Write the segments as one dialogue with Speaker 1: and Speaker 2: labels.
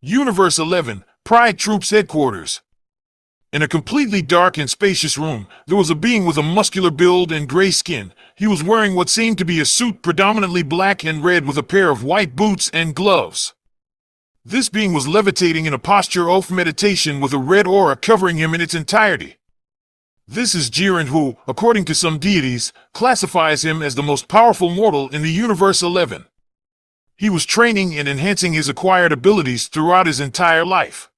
Speaker 1: Universe 11, Pride Troops Headquarters. In a completely dark and spacious room, there was a being with a muscular build and gray skin. He was wearing what seemed to be a suit predominantly black and red with a pair of white boots and gloves. This being was levitating in a posture of meditation with a red aura covering him in its entirety. This is Jiren who, according to some deities, classifies him as the most powerful mortal in the Universe 11. He was training and enhancing his acquired abilities throughout his entire life.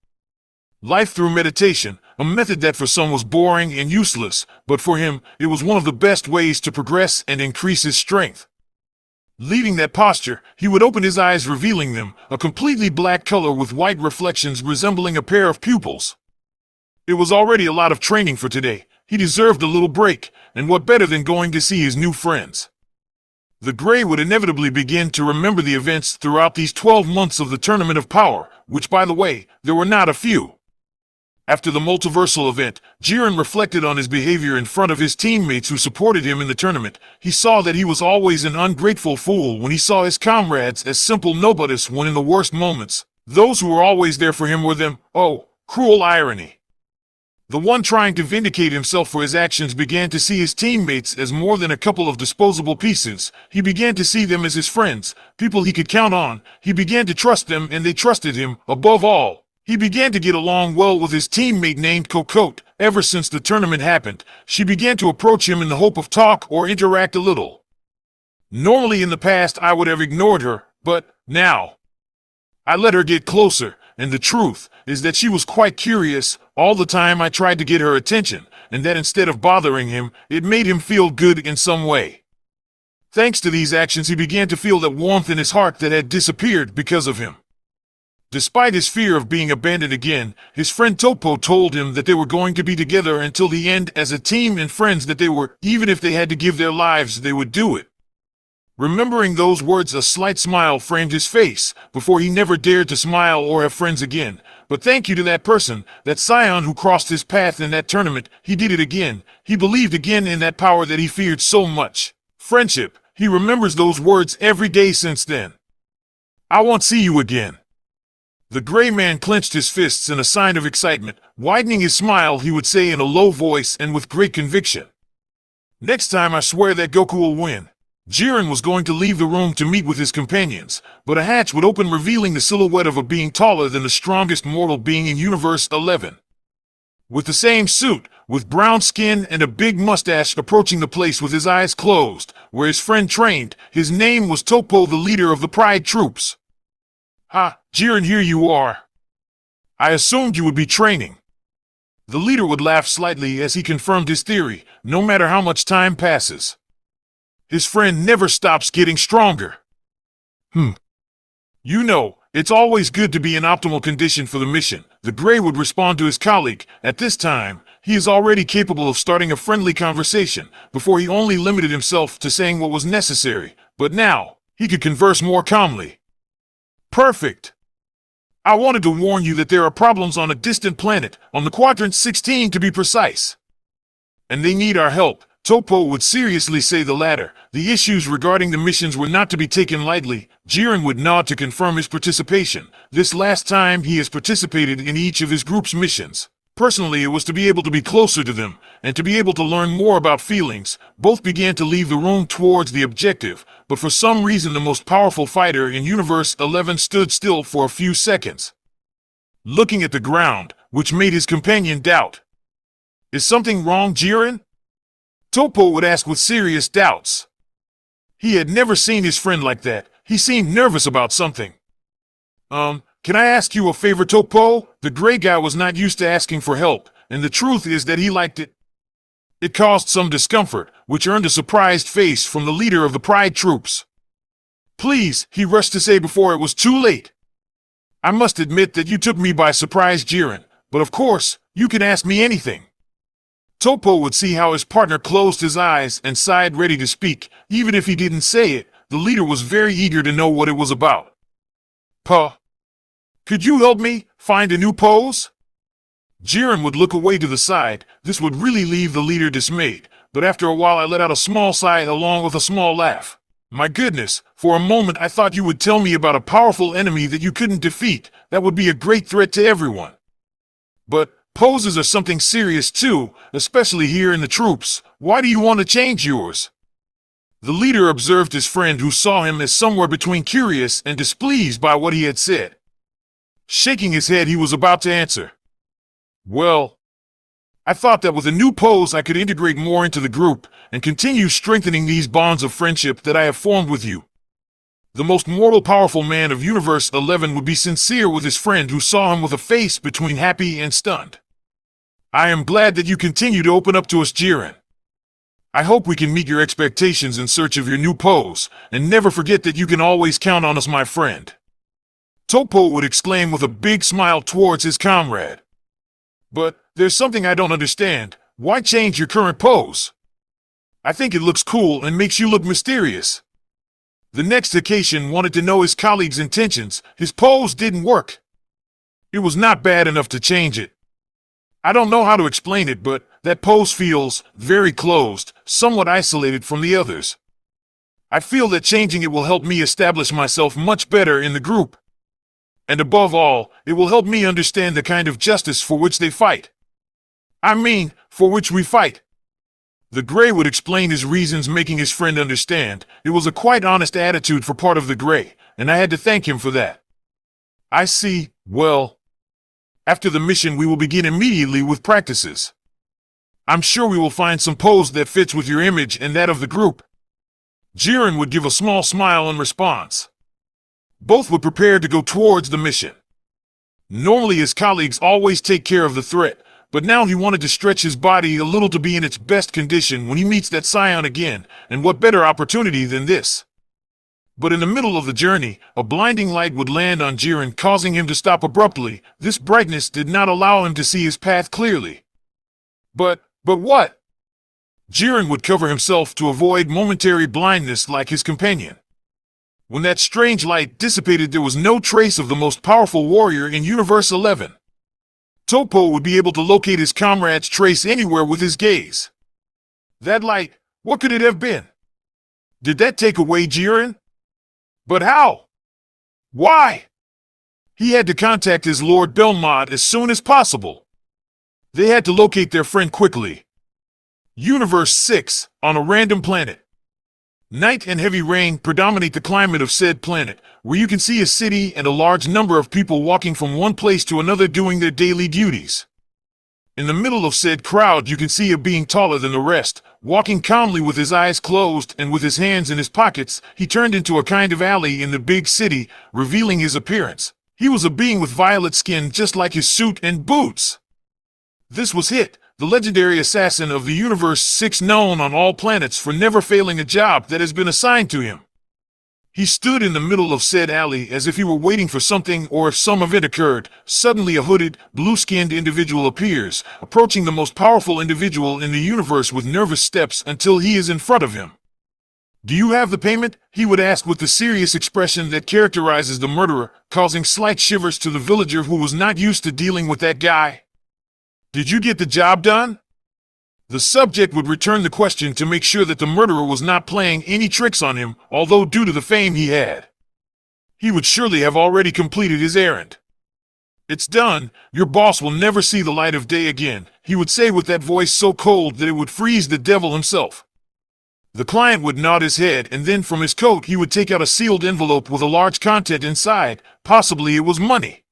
Speaker 1: Life through meditation, a method that for some was boring and useless, but for him, it was one of the best ways to progress and increase his strength. Leaving that posture, he would open his eyes revealing them, a completely black color with white reflections resembling a pair of pupils. It was already a lot of training for today. He deserved a little break, and what better than going to see his new friends? The Gray would inevitably begin to remember the events throughout these 12 months of the Tournament of Power, which, by the way, there were not a few. After the multiversal event, Jiren reflected on his behavior in front of his teammates who supported him in the tournament. He saw that he was always an ungrateful fool when he saw his comrades as simple nobodies when in the worst moments. Those who were always there for him were them. Oh, cruel irony. The one trying to vindicate himself for his actions began to see his teammates as more than a couple of disposable pieces. He began to see them as his friends, people he could count on. He began to trust them and they trusted him. Above all, he began to get along well with his teammate named Cocotte. Ever since the tournament happened, she began to approach him in the hope of talk or interact a little. Normally in the past I would have ignored her, but now I let her get closer. And the truth is that she was quite curious. All the time I tried to get her attention, and that instead of bothering him, it made him feel good in some way. Thanks to these actions, he began to feel that warmth in his heart that had disappeared because of him. Despite his fear of being abandoned again, his friend Topo told him that they were going to be together until the end as a team and friends that they were, even if they had to give their lives, they would do it. Remembering those words, a slight smile framed his face. Before he never dared to smile or have friends again. But thank you to that person, that scion who crossed his path in that tournament. He did it again. He believed again in that power that he feared so much. Friendship. He remembers those words every day since then. I won't see you again. The gray man clenched his fists in a sign of excitement. Widening his smile, he would say in a low voice and with great conviction, next time I swear that Goku will win. Jiren was going to leave the room to meet with his companions, but a hatch would open revealing the silhouette of a being taller than the strongest mortal being in Universe 11. With the same suit, with brown skin and a big mustache approaching the place with his eyes closed, where his friend trained. His name was Topo, the leader of the Pride Troops. Ha, Jiren, here you are. I assumed you would be training. The leader would laugh slightly as he confirmed his theory, no matter how much time passes. His friend never stops getting stronger. You know, it's always good to be in optimal condition for the mission. The Gray would respond to his colleague. At this time, he is already capable of starting a friendly conversation. Before he only limited himself to saying what was necessary, but now, he could converse more calmly. Perfect. I wanted to warn you that there are problems on a distant planet, on the quadrant 16 to be precise. And they need our help. Topo would seriously say the latter. The issues regarding the missions were not to be taken lightly. Jiren would nod to confirm his participation. This last time he has participated in each of his group's missions. Personally, it was to be able to be closer to them, and to be able to learn more about feelings. Both began to leave the room towards the objective, but for some reason the most powerful fighter in Universe 11 stood still for a few seconds, looking at the ground, which made his companion doubt. Is something wrong, Jiren? Topo would ask with serious doubts. He had never seen his friend like that. He seemed nervous about something. Can I ask you a favor, Topo? The gray guy was not used to asking for help, and the truth is that he liked it. It caused some discomfort, which earned a surprised face from the leader of the Pride Troops. Please, he rushed to say before it was too late. I must admit that you took me by surprise, Jiren, but of course, you can ask me anything. Topo would see how his partner closed his eyes and sighed, ready to speak. Even if he didn't say it, the leader was very eager to know what it was about. Could you help me find a new pose? Jiren would look away to the side. This would really leave the leader dismayed, but after a while I let out a small sigh along with a small laugh. My goodness, for a moment I thought you would tell me about a powerful enemy that you couldn't defeat. that would be a great threat to everyone. But poses are something serious too, especially here in the troops. Why do you want to change yours? The leader observed his friend, who saw him as somewhere between curious and displeased by what he had said. Shaking his head, he was about to answer. Well, I thought that with a new pose I could integrate more into the group and continue strengthening these bonds of friendship that I have formed with you. The most mortal powerful man of Universe 11 would be sincere with his friend, who saw him with a face between happy and stunned. I am glad that you continue to open up to us, Jiren. I hope we can meet your expectations in search of your new pose, and never forget that you can always count on us, my friend. Topo would exclaim with a big smile towards his comrade. But there's something I don't understand. Why change your current pose? I think it looks cool and makes you look mysterious. The next Hikaishin wanted to know his colleague's intentions. His pose didn't work. It was not bad enough to change it. I don't know how to explain it, but that pose feels very closed, somewhat isolated from the others. I feel that changing it will help me establish myself much better in the group. And above all, it will help me understand the kind of justice for which they fight. I mean, for which we fight. The Gray would explain his reasons, making his friend understand. It was a quite honest attitude for part of the Gray, and I had to thank him for that. I see. Well, after the mission we will begin immediately with practices. I'm sure we will find some pose that fits with your image and that of the group. Jiren would give a small smile in response. Both would prepare to go towards the mission. Normally his colleagues always take care of the threat, but now he wanted to stretch his body a little to be in its best condition when he meets that scion again, and what better opportunity than this? But in the middle of the journey, a blinding light would land on Jiren, causing him to stop abruptly. This brightness did not allow him to see his path clearly. But what? Jiren would cover himself to avoid momentary blindness like his companion. When that strange light dissipated, there was no trace of the most powerful warrior in Universe 11. Topo would be able to locate his comrade's trace anywhere with his gaze. That light, what could it have been? Did that take away Jiren? But how? Why? He had to contact his Lord Belmont as soon as possible. They had to locate their friend quickly. Universe 6, on a random planet. Night and heavy rain predominate the climate of said planet, where you can see a city and a large number of people walking from one place to another doing their daily duties. In the middle of said crowd you can see a being taller than the rest, walking calmly with his eyes closed and with his hands in his pockets. He turned into a kind of alley in the big city, revealing his appearance. He was a being with violet skin just like his suit and boots. This was Hit, the legendary assassin of the Universe 6, known on all planets for never failing a job that has been assigned to him. He stood in the middle of said alley as if he were waiting for something or if some event occurred. Suddenly a hooded, blue-skinned individual appears, approaching the most powerful individual in the universe with nervous steps until he is in front of him. "Do you have the payment?" he would ask with the serious expression that characterizes the murderer, causing slight shivers to the villager who was not used to dealing with that guy. "Did you get the job done?" The subject would return the question to make sure that the murderer was not playing any tricks on him, although due to the fame he had, he would surely have already completed his errand. "It's done. Your boss will never see the light of day again," he would say with that voice so cold that it would freeze the devil himself. The client would nod his head, and then from his coat he would take out a sealed envelope with a large content inside. Possibly it was money.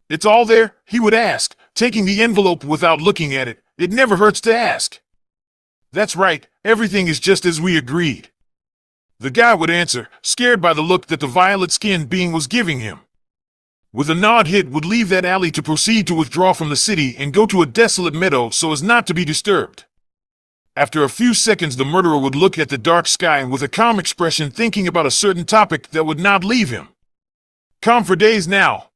Speaker 1: "It's all there?" he would ask, taking the envelope without looking at it. It never hurts to ask. "That's right, everything is just as we agreed," the guy would answer, scared by the look that the violet-skinned being was giving him. With a nod, Hit would leave that alley to proceed to withdraw from the city and go to a desolate meadow so as not to be disturbed. After a few seconds, the murderer would look at the dark sky with a calm expression, thinking about a certain topic that would not leave him. "Calm for days now.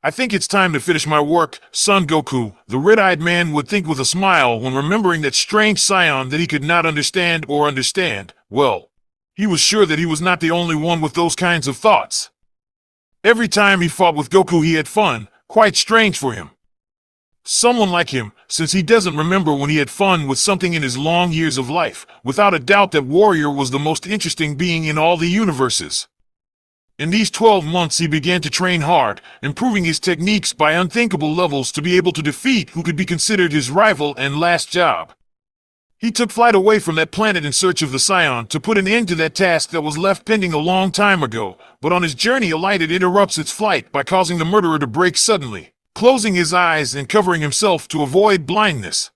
Speaker 1: I think it's time to finish my work, son Goku," the red-eyed man would think with a smile when remembering that strange scion that he could not understand or understand. Well, he was sure that he was not the only one with those kinds of thoughts. Every time he fought with Goku he had fun, quite strange for him. Someone like him, since he doesn't remember when he had fun with something in his long years of life. Without a doubt that warrior was the most interesting being in all the universes. In these 12 months, he began to train hard, improving his techniques by unthinkable levels to be able to defeat who could be considered his rival and last job. He took flight away from that planet in search of the Scion to put an end to that task that was left pending a long time ago, but on his journey a light interrupts its flight by causing the murderer to break suddenly, closing his eyes and covering himself to avoid blindness.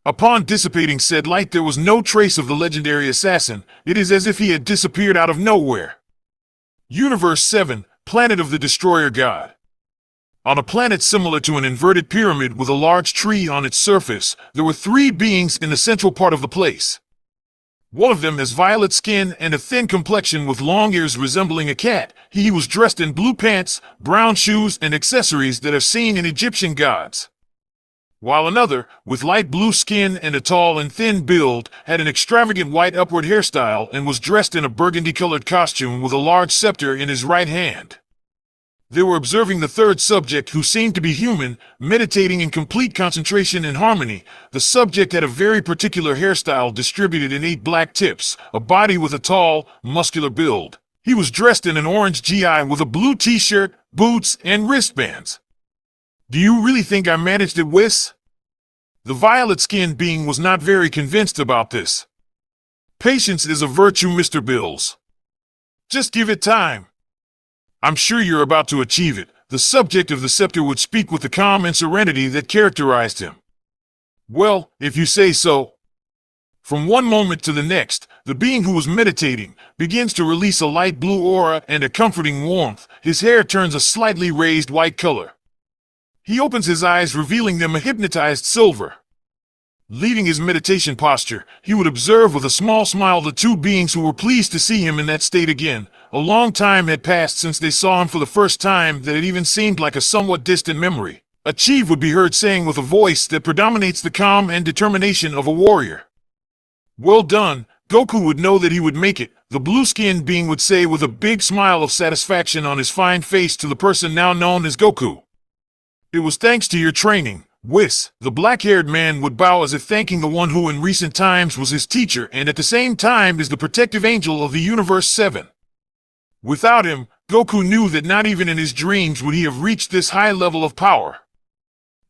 Speaker 1: Upon dissipating said light, there was no trace of the legendary assassin. It is as if he had disappeared out of nowhere. Universe 7, Planet of the Destroyer God. On a planet similar to an inverted pyramid with a large tree on its surface, there were 3 beings in the central part of the place. One of them has violet skin and a thin complexion with long ears resembling a cat. He was dressed in blue pants, brown shoes, and accessories that are seen in Egyptian gods. While another, with light blue skin and a tall and thin build, had an extravagant white upward hairstyle and was dressed in a burgundy-colored costume with a large scepter in his right hand. They were observing the third subject, who seemed to be human, meditating in complete concentration and harmony. The subject had a very particular hairstyle distributed in 8 black tips, a body with a tall, muscular build. He was dressed in an orange GI with a blue t-shirt, boots, and wristbands. Do you really think I managed it, Whis? The violet-skinned being was not very convinced about this. Patience is a virtue, Mr. Bills. Just give it time. I'm sure you're about to achieve it. The subject of the scepter would speak with the calm and serenity that characterized him. Well, if you say so. From one moment to the next, the being who was meditating begins to release a light blue aura and a comforting warmth. His hair turns a slightly raised white color. He opens his eyes, revealing them a hypnotized silver. Leaving his meditation posture, he would observe with a small smile the 2 beings who were pleased to see him in that state again. A long time had passed since they saw him for the first time that it even seemed like a somewhat distant memory. A chief would be heard saying with a voice that predominates the calm and determination of a warrior. Well done. Goku would know that he would make it. The blue-skinned being would say with a big smile of satisfaction on his fine face to the person now known as Goku. It was thanks to your training, Whis. The black-haired man would bow as if thanking the one who in recent times was his teacher and at the same time is the protective angel of the Universe 7. Without him, Goku knew that not even in his dreams would he have reached this high level of power.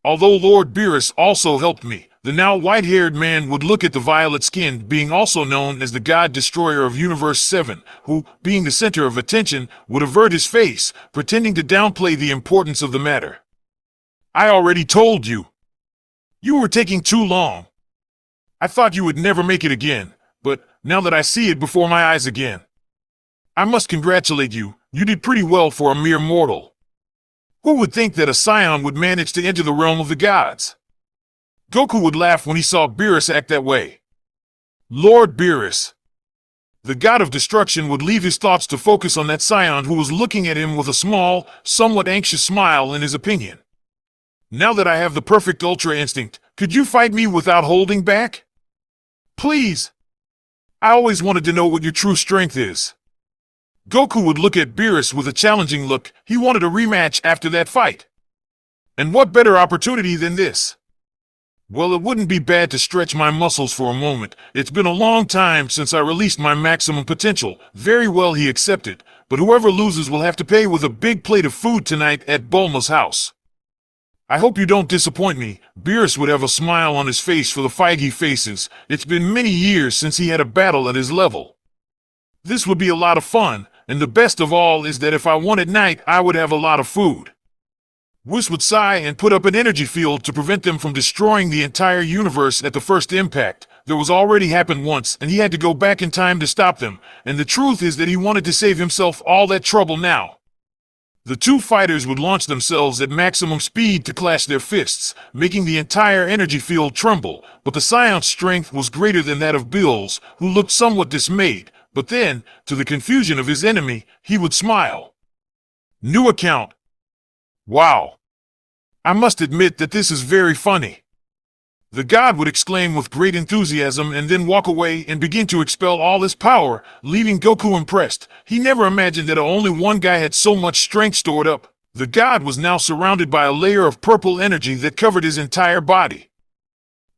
Speaker 1: Although Lord Beerus also helped me, the now white-haired man would look at the violet-skinned being, also known as the God Destroyer of Universe 7, who, being the center of attention, would avert his face, pretending to downplay the importance of the matter. I already told you. You were taking too long. I thought you would never make it again, but now that I see it before my eyes again, I must congratulate you. You did pretty well for a mere mortal. Who would think that a scion would manage to enter the realm of the gods? Goku would laugh when he saw Beerus act that way. Lord Beerus. The god of destruction would leave his thoughts to focus on that scion who was looking at him with a small, somewhat anxious smile in his opinion. Now that I have the perfect Ultra Instinct, could you fight me without holding back? Please. I always wanted to know what your true strength is. Goku would look at Beerus with a challenging look. He wanted a rematch after that fight. And what better opportunity than this? Well, it wouldn't be bad to stretch my muscles for a moment. It's been a long time since I released my maximum potential. Very well, he accepted, but whoever loses will have to pay with a big plate of food tonight at Bulma's house. I hope you don't disappoint me. Beerus would have a smile on his face for the fight he faces. It's been many years since he had a battle at his level. This would be a lot of fun, and the best of all is that if I won at night, I would have a lot of food. Whis would sigh and put up an energy field to prevent them from destroying the entire universe at the first impact. That was already happened once, and he had to go back in time to stop them, and the truth is that he wanted to save himself all that trouble now. The 2 fighters would launch themselves at maximum speed to clash their fists, making the entire energy field tremble, but the Scion's strength was greater than that of Bill's, who looked somewhat dismayed, but then, to the confusion of his enemy, he would smile. New account. Wow. I must admit that this is very funny. The god would exclaim with great enthusiasm and then walk away and begin to expel all his power, leaving Goku impressed. He never imagined that only one guy had so much strength stored up. The god was now surrounded by a layer of purple energy that covered his entire body.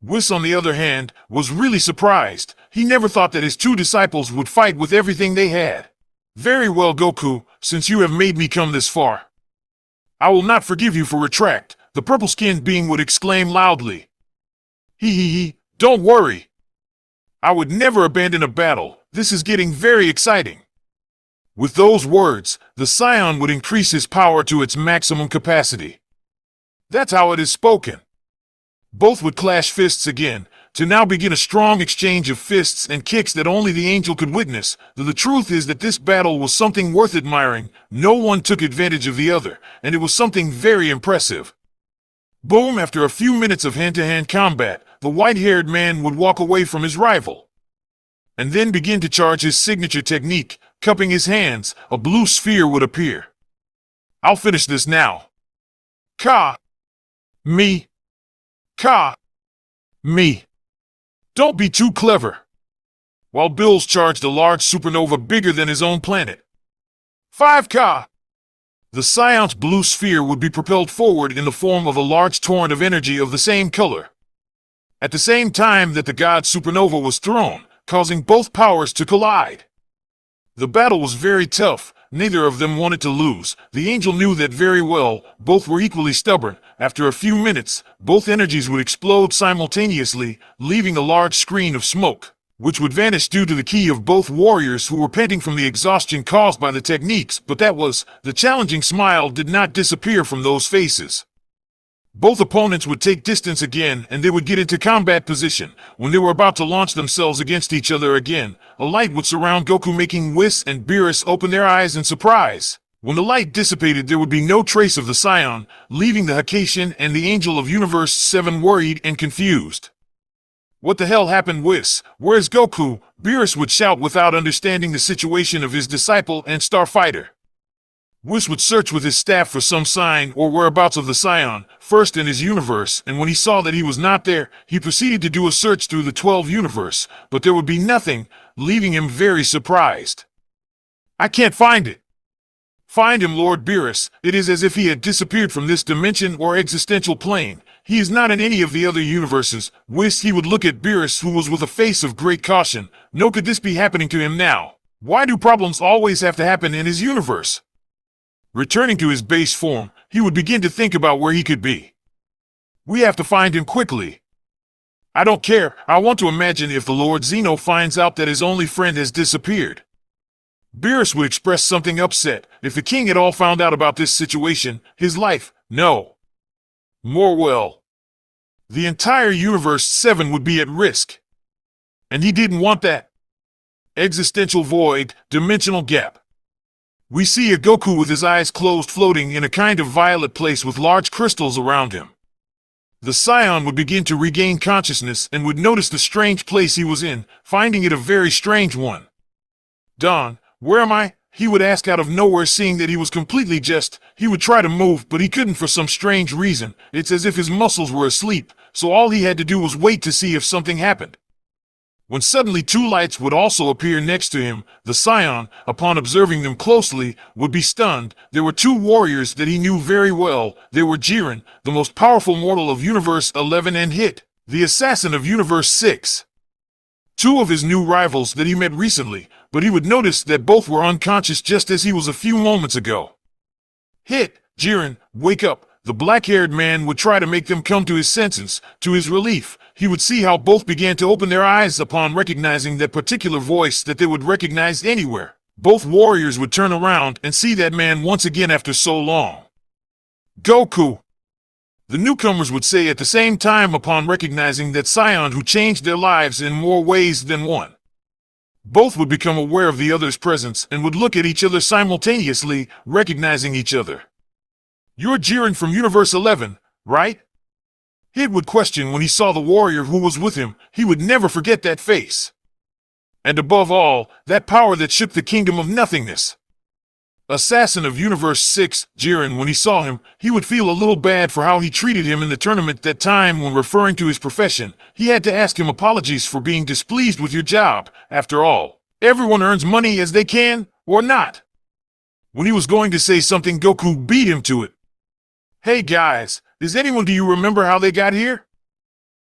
Speaker 1: Whis, on the other hand, was really surprised. He never thought that his 2 disciples would fight with everything they had. Very well, Goku, since you have made me come this far. I will not forgive you for retract, the purple-skinned being would exclaim loudly. He, don't worry. I would never abandon a battle. This is getting very exciting. With those words, the Scion would increase his power to its maximum capacity. That's how it is spoken. Both would clash fists again, to now begin a strong exchange of fists and kicks that only the angel could witness. The truth is that this battle was something worth admiring. No one took advantage of the other, and it was something very impressive. Boom! After a few minutes of hand-to-hand combat, the white-haired man would walk away from his rival, and then begin to charge his signature technique. Cupping his hands, a blue sphere would appear. I'll finish this now. Ka! Me! Ka! Me! Don't be too clever. While Bills charged a large supernova bigger than his own planet. 5K! The Scion's blue sphere would be propelled forward in the form of a large torrent of energy of the same color. At the same time that the god supernova was thrown, causing both powers to collide. The battle was very tough. Neither of them wanted to lose. The angel knew that very well. Both were equally stubborn. After a few minutes, both energies would explode simultaneously, leaving a large screen of smoke, which would vanish due to the ki of both warriors who were panting from the exhaustion caused by the techniques. But the challenging smile did not disappear from those faces. Both opponents would take distance again, and they would get into combat position. When they were about to launch themselves against each other again, a light would surround Goku, making Whis and Beerus open their eyes in surprise. When the light dissipated, there would be no trace of the Scion, leaving the Hakeishan and the Angel of Universe 7 worried and confused. What the hell happened, Whis? Where's Goku? Beerus would shout without understanding the situation of his disciple and starfighter. Whis would search with his staff for some sign or whereabouts of the Scion, first in his universe, and when he saw that he was not there, he proceeded to do a search through the 12 universe, but there would be nothing, leaving him very surprised. I can't find it. Find him, Lord Beerus. It is as if he had disappeared from this dimension or existential plane. He is not in any of the other universes. Whis, he would look at Beerus, who was with a face of great caution. No, could this be happening to him now? Why do problems always have to happen in his universe? Returning to his base form, he would begin to think about where he could be. We have to find him quickly. I don't care. I want to imagine if the Lord Zeno finds out that his only friend has disappeared. Beerus would express something upset. If the king had all found out about this situation, his life, no. More well. The entire Universe 7 would be at risk. And he didn't want that. Existential void, dimensional gap. We see a Goku with his eyes closed floating in a kind of violet place with large crystals around him. The Scion would begin to regain consciousness and would notice the strange place he was in, finding it a very strange one. Don, where am I? He would ask out of nowhere, seeing that he was completely he would try to move, but he couldn't for some strange reason. It's as if his muscles were asleep, so all he had to do was wait to see if something happened. When suddenly two lights would also appear next to him, the Scion, upon observing them closely, would be stunned. There were two warriors that he knew very well. They were Jiren, the most powerful mortal of Universe 11, and Hit, the assassin of Universe 6. Two of his new rivals that he met recently, but he would notice that both were unconscious just as he was a few moments ago. Hit, Jiren, wake up. The black-haired man would try to make them come to his senses. To his relief, he would see how both began to open their eyes upon recognizing that particular voice that they would recognize anywhere. Both warriors would turn around and see that man once again after so long. Goku! The newcomers would say at the same time upon recognizing that Scion who changed their lives in more ways than one. Both would become aware of the other's presence and would look at each other simultaneously, recognizing each other. You're Jiren from Universe 11, right? Hit would question when he saw the warrior who was with him. He would never forget that face. And above all, that power that shook the kingdom of nothingness. Assassin of Universe 6, Jiren, when he saw him, he would feel a little bad for how he treated him in the tournament that time. When referring to his profession, he had to ask him apologies for being displeased with your job. After all, everyone earns money as they can, or not. When he was going to say something, Goku beat him to it. Hey guys, do you remember how they got here?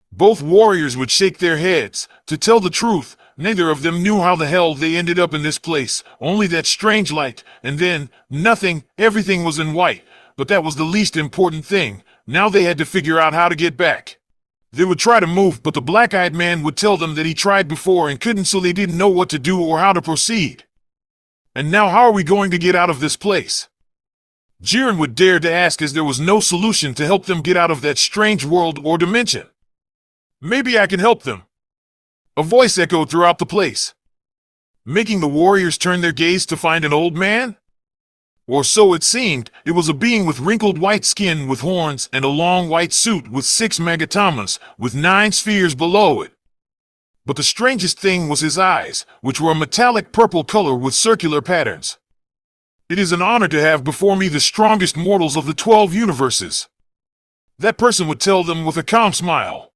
Speaker 1: Both warriors would shake their heads. To tell the truth, Neither of them knew how the hell they ended up in this place, only that strange light, and then, nothing, everything was in white. But that was the least important thing. Now they had to figure out how to get back. They would try to move, but the black-eyed man would tell them that he tried before and couldn't, so they didn't know what to do or how to proceed. And now how are we going to get out of this place? Jiren would dare to ask, as there was no solution to help them get out of that strange world or dimension. Maybe I can help them. A voice echoed throughout the place, making the warriors turn their gaze to find an old man? Or so it seemed. It was a being with wrinkled white skin with horns and a long white suit with 6 magatamas, with 9 spheres below it. But the strangest thing was his eyes, which were a metallic purple color with circular patterns. It is an honor to have before me the strongest mortals of the 12 universes. That person would tell them with a calm smile.